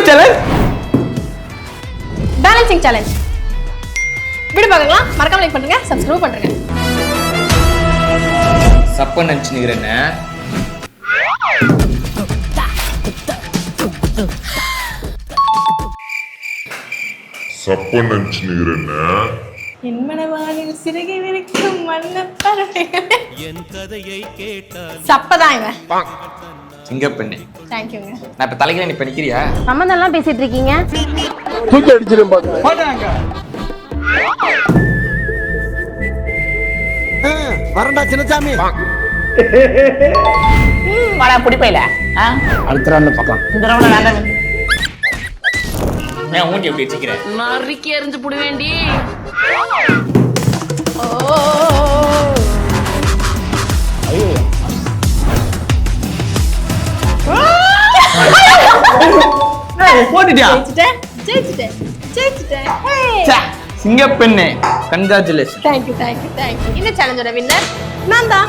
Challenge balancing challenge. Video பார்க்கலாம், மறக்காம like பண்ணுங்க, சப்ஸ்கிரைப் பண்ணுங்க. சப்ப நினைச்சுக்கிறேன்னு என் மனவானில் சிறகை விரிக்கும் மன்னப்பறவைகளே. என் கதையை கேட்டால் சப்பதான் இவன். சிங்கப்பெண்ணே. தேங்க்யூங்க. நான் இப்ப தலையில நீ பண்ணிக்கிறியா? சம்மந்தம்லாம் பேசிட்டு இருக்கீங்க. தூக்கி அடிச்சிரும் பாருங்க. வரண்டா சின்னசாமி. வாடா புடிப்பையில. அடுத்த ரவுண்ட்ல பார்க்கலாம். இந்த ரவுண்ட்ல வேண்டாம். நான் மூஞ்சி எப்படி வச்சுக்கிறேன்? நறுக்கி எறிஞ்சு புடி வேண்டி. போட்டுட்டியா? ஜெயிச்சிட்டேன். சிங்கப்பெண்ணே, கங்க்ராச்சுலேஷன். தேங்க்யூ. இந்த சேலஞ்சோட வின்னர் நான் தான்.